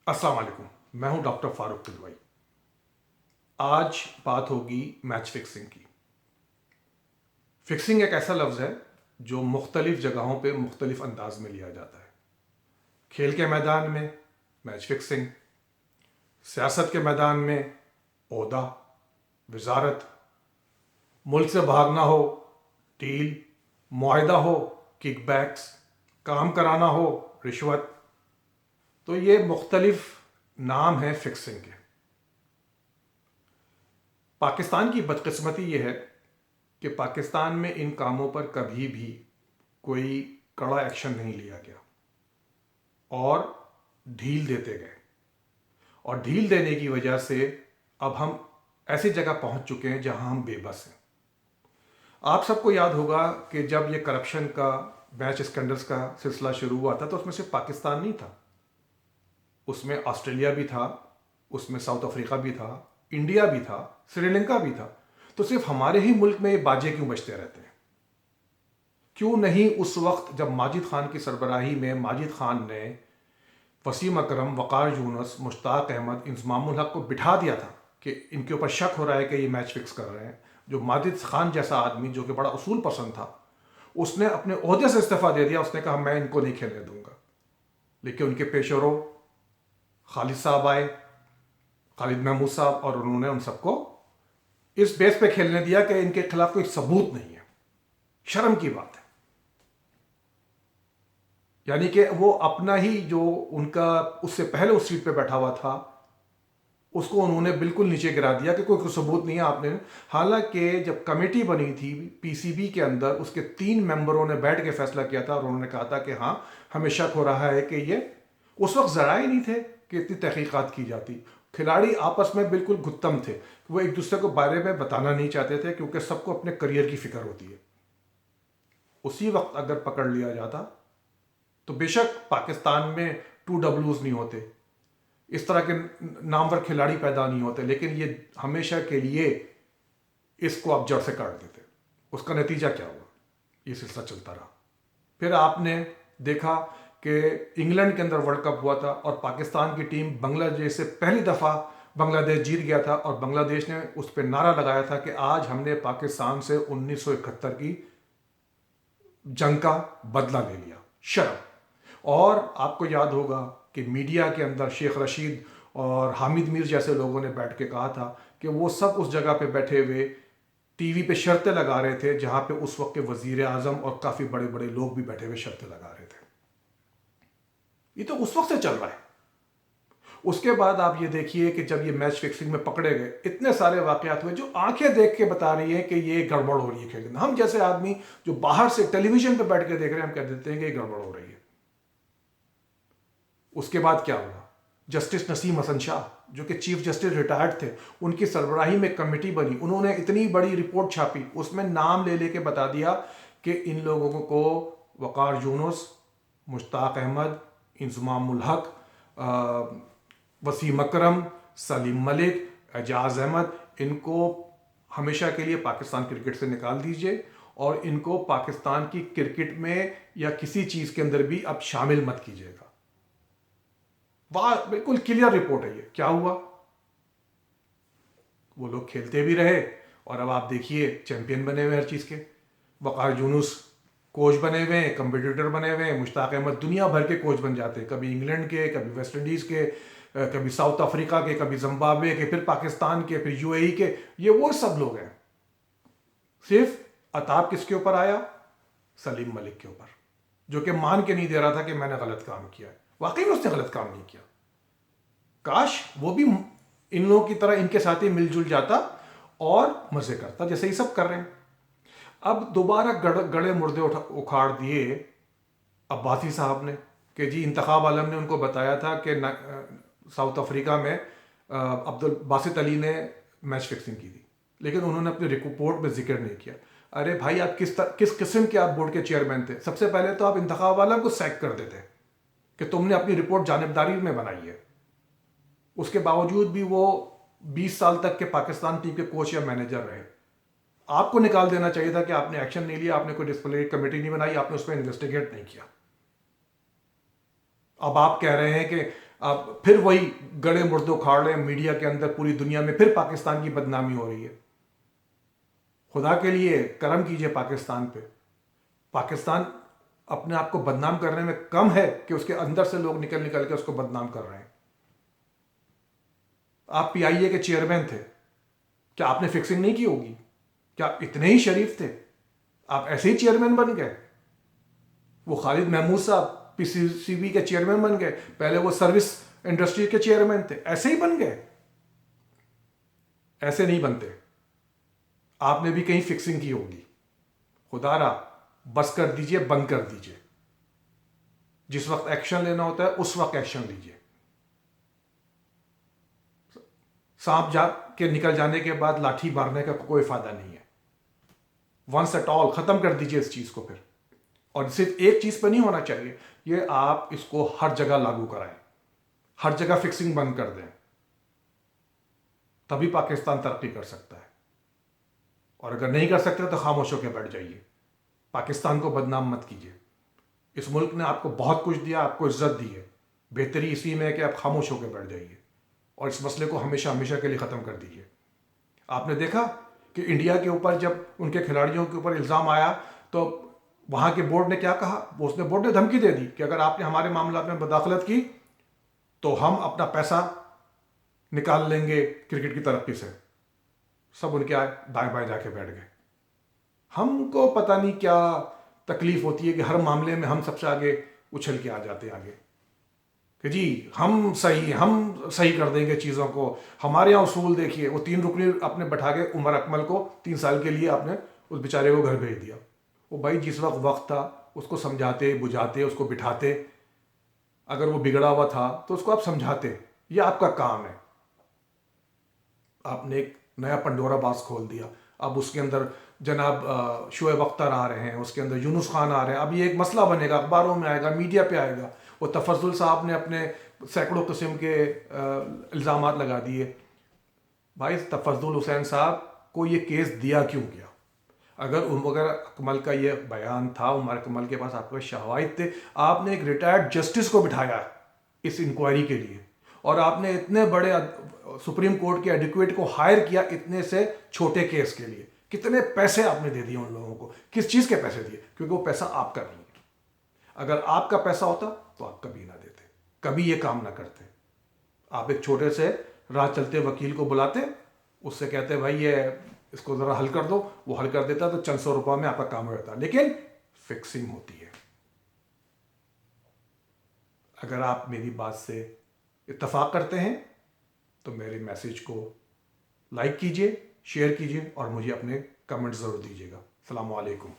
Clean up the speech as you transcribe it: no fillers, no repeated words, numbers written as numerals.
अस्सलाम वालेकुम। मैं हूं डॉक्टर फारूक किदवई। आज बात होगी मैच फिक्सिंग की। फिक्सिंग एक ऐसा लफ्ज़ है जो मुख्तलिफ जगहों पे मुख्तलिफ अंदाज में लिया जाता है। खेल के मैदान में मैच फिक्सिंग, सियासत के मैदान में ओहदा, वजारत, मुल्क से भागना हो डील, मुआहदा हो किकबैक्स, काम कराना हो रिश्वत। तो ये मुख्तलिफ नाम हैं फिक्सिंग के। पाकिस्तान की बदकिस्मती ये है कि पाकिस्तान में इन कामों पर कभी भी कोई कड़ा एक्शन नहीं लिया गया और ढील देते गए। और ढील देने की वजह से अब हम ऐसी जगह पहुंच चुके हैं जहां हम बेबस हैं। आप सबको याद होगा कि जब ये करप्शन का मैच स्कैंडल्स का सिलसिला शुरू हुआ था तो उसमें सिर्फ पाकिस्तान नहीं था, उसमें ऑस्ट्रेलिया भी था, उसमें साउथ अफ्रीका भी था, इंडिया भी था, श्रीलंका भी था। तो सिर्फ हमारे ही मुल्क में ये बाजे क्यों बजते रहते हैं? क्यों नहीं उस वक्त जब माजिद खान की सरबराही में माजिद खान ने वसीम अकरम, वक़ार यूनुस, मुश्ताक अहमद, इंज़मामुल हक को बिठा दिया था कि इनके ऊपर शक हो रहा है कि ये मैच फिक्स कर रहे हैं। जो माजिद खान जैसा आदमी जो कि बड़ा उसूल पसंद था, उसने अपने ओहदे से इस्तीफ़ा दे दिया। उसने कहा मैं इनको नहीं खेलने दूंगा। लेकिन उनके पेशरो खालिद साहब आए, खालिद महमूद साहब, और उन्होंने उन सबको इस बेस पे खेलने दिया कि इनके खिलाफ कोई सबूत नहीं है। शर्म की बात है। यानी कि वो अपना ही जो उनका उससे पहले उस सीट पे बैठा हुआ था उसको उन्होंने बिल्कुल नीचे गिरा दिया कि कोई सबूत नहीं है आपने। हालांकि जब कमेटी बनी थी पीसीबी के अंदर, उसके 3 मेंबरों ने बैठ के फैसला किया था और उन्होंने कहा था कि हाँ, हमें शक हो रहा है कि ये उस वक्त जरा ही नहीं थे कि इतनी तहकीकात की जाती। खिलाड़ी आपस में बिल्कुल गुत्तम थे, वो एक दूसरे को बारे में बताना नहीं चाहते थे क्योंकि सबको अपने करियर की फिक्र होती है। उसी वक्त अगर पकड़ लिया जाता तो बेशक पाकिस्तान में 2 Ws नहीं होते, इस तरह के नामवर खिलाड़ी पैदा नहीं होते, लेकिन ये हमेशा के लिए इसको आप जड़ से काट देते। उसका नतीजा क्या हुआ? ये सिलसिला चलता रहा। फिर आपने देखा कि इंग्लैंड के अंदर वर्ल्ड कप हुआ था और पाकिस्तान की टीम बांग्लादेश से पहली दफ़ा बांग्लादेश जीत गया था और बांग्लादेश ने उस पर नारा लगाया था कि आज हमने पाकिस्तान से 1971 की जंग का बदला ले लिया। शर्म। और आपको याद होगा कि मीडिया के अंदर शेख रशीद और हामिद मीर जैसे लोगों ने बैठ के कहा था कि वो सब उस जगह पे बैठे हुए टीवी पे शर्तें लगा रहे थे जहां पे उस वक्त के वजीर आजम और काफ़ी बड़े बड़े लोग भी बैठे हुए शर्तें लगा रहे थे। ये तो उस वक्त से चल रहा है। उसके बाद आप ये देखिए कि जब ये मैच फिक्सिंग में पकड़े गए, इतने सारे वाकयात हुए जो आंखें देख के बता रही हैं कि ये गड़बड़ हो रही है खेल में। हम जैसे आदमी जो बाहर से टेलीविजन पे बैठ के देख रहे हैं, हम कह देते हैं कि ये गड़बड़ हो रही है। उसके बाद क्या हुआ? जस्टिस नसीम हसन शाह जो कि चीफ जस्टिस रिटायर्ड थे, उनकी सरबराही में कमेटी बनी। उन्होंने इतनी बड़ी रिपोर्ट छापी, उसमें नाम ले लेके बता दिया कि इन लोगों को वक़ार यूनुस, मुश्ताक अहमद, इंज़मामुल हक, वसीम अकरम, सलीम मलिक, एजाज अहमद, इनको हमेशा के लिए पाकिस्तान क्रिकेट से निकाल दीजिए और इनको पाकिस्तान की क्रिकेट में या किसी चीज़ के अंदर भी अब शामिल मत कीजिएगा। वाह, बिल्कुल क्लियर रिपोर्ट है। ये क्या हुआ? वो लोग खेलते भी रहे और अब आप देखिए चैंपियन बने हुए हर चीज़ के। वक़ार यूनुस कोच बने हुए हैं, कंपटीटर बने हुए हैं। मुश्ताक अहमद दुनिया भर के कोच बन जाते हैं, कभी इंग्लैंड के, कभी वेस्ट इंडीज़ के, कभी साउथ अफ्रीका के, कभी जिम्बाब्वे के, फिर पाकिस्तान के, फिर यूएई के। ये वो सब लोग हैं। सिर्फ अताब किसके ऊपर आया? सलीम मलिक के ऊपर, जो कि मान के नहीं दे रहा था कि मैंने गलत काम किया है। वाकई में उसने गलत काम नहीं किया। काश वो भी इन लोगों की तरह इनके साथ ही मिलजुल जाता और मजे करता जैसे ही सब कर रहे हैं। अब दोबारा गड़े मुर्दे उखाड़ दिए अब्बासी साहब ने कि जी इंतखाब आलम ने उनको बताया था कि साउथ अफ्रीका में अब्दुल बासित अली ने मैच फिक्सिंग की थी, लेकिन उन्होंने अपनी रिपोर्ट में जिक्र नहीं किया। अरे भाई, आप किस किस्म के आप बोर्ड के चेयरमैन थे? सबसे पहले तो आप इंतखाब आलम को सैक कर देते कि तुमने अपनी रिपोर्ट जानिबदारी में बनाई है। उसके बावजूद भी वो 20 साल तक के पाकिस्तान टीम के कोच या मैनेजर रहे। आपको निकाल देना चाहिए था कि आपने एक्शन नहीं लिया, आपने कोई डिसिप्लिनरी कमेटी नहीं बनाई, आपने उस पर इन्वेस्टिगेट नहीं किया। अब आप कह रहे हैं कि अब फिर वही गड़े मुर्दे उखाड़ रहे हैं मीडिया के अंदर, पूरी दुनिया में फिर पाकिस्तान की बदनामी हो रही है। खुदा के लिए करम कीजिए पाकिस्तान पे। पाकिस्तान अपने आप को बदनाम करने में कम है कि उसके अंदर से लोग निकल निकल के उसको बदनाम कर रहे हैं। आप पीआईए के चेयरमैन थे, क्या आपने फिक्सिंग नहीं की होगी? क्या आप इतने ही शरीफ थे? आप ऐसे ही चेयरमैन बन गए? वो खालिद महमूद साहब पीसीसीबी के चेयरमैन बन गए, पहले वो सर्विस इंडस्ट्री के चेयरमैन थे, ऐसे ही बन गए? ऐसे नहीं बनते। आपने भी कहीं फिक्सिंग की होगी। खुदारा बस कर दीजिए, बंद कर दीजिए। जिस वक्त एक्शन लेना होता है उस वक्त एक्शन लीजिए। सांप जा के निकल जाने के बाद लाठी मारने का कोई फायदा नहीं है। वंस एट ऑल खत्म कर दीजिए इस चीज को फिर। और सिर्फ एक चीज पर नहीं होना चाहिए, ये आप इसको हर जगह लागू कराएं, हर जगह फिक्सिंग बंद कर दें, तभी पाकिस्तान तरक्की कर सकता है। और अगर नहीं कर सकते तो खामोश होकर बैठ जाइए। पाकिस्तान को बदनाम मत कीजिए। इस मुल्क ने आपको बहुत कुछ दिया, आपको इज्जत दी है। बेहतरी इसी में है कि आप खामोश होकर बैठ जाइए और इस मसले को हमेशा हमेशा के लिए ख़त्म कर दीजिए। आपने देखा कि इंडिया के ऊपर जब उनके खिलाड़ियों के ऊपर इल्ज़ाम आया तो वहाँ के बोर्ड ने क्या कहा? बोर्ड ने धमकी दे दी कि अगर आपने हमारे मामला में मुदाखलत की तो हम अपना पैसा निकाल लेंगे क्रिकेट की तरक्की से। सब उनके दाएं बाएं जाके बैठ गए। हमको पता नहीं क्या तकलीफ होती है कि हर मामले में हम सबसे आगे उछल के आ जाते हैं आगे कि जी हम सही कर देंगे चीज़ों को। हमारे यहाँ उसूल देखिए, वो 3 रुकनी आपने बैठा के उमर अकमल को 3 साल के लिए आपने उस बेचारे को घर भेज दिया। वो भाई जिस वक्त था उसको समझाते बुझाते उसको बिठाते। अगर वो बिगड़ा हुआ था तो उसको आप समझाते, ये आपका काम है। आपने एक नया पंडोरा बॉक्स खोल दिया। अब उसके अंदर जनाब शोएब अख्तर आ रहे हैं, उसके अंदर यूनुस खान आ रहे हैं। अब ये एक मसला बनेगा, अखबारों में आएगा, मीडिया पे आएगा। वो तफज्जुल साहब ने अपने सैकड़ों किस्म के इल्ज़ाम लगा दिए। भाई तफज्जुल हुसैन साहब को ये केस दिया क्यों गया? अगर उमर अकमल का ये बयान था, उमर अकमल के पास आपके शवाहिद थे, आपने एक रिटायर्ड जस्टिस को बिठाया इस इंक्वायरी के लिए और आपने इतने बड़े सुप्रीम कोर्ट के एडवोकेट को हायर किया इतने से छोटे केस के लिए। कितने पैसे आपने दे दिए उन लोगों को? किस चीज़ के पैसे दिए? क्योंकि वो पैसा आपका नहीं है। अगर आपका पैसा होता तो आप कभी ना देते, कभी ये काम ना करते। आप एक छोटे से राह चलते वकील को बुलाते, उससे कहते भाई ये इसको ज़रा हल कर दो, वो हल कर देता तो चंद सौ रुपये में आपका काम हो जाता। लेकिन फिक्सिंग होती है। अगर आप मेरी बात से इत्तफाक करते हैं तो मेरे मैसेज को लाइक कीजिए, शेयर कीजिए और मुझे अपने कमेंट ज़रूर दीजिएगा। अस्सलाम वालेकुम।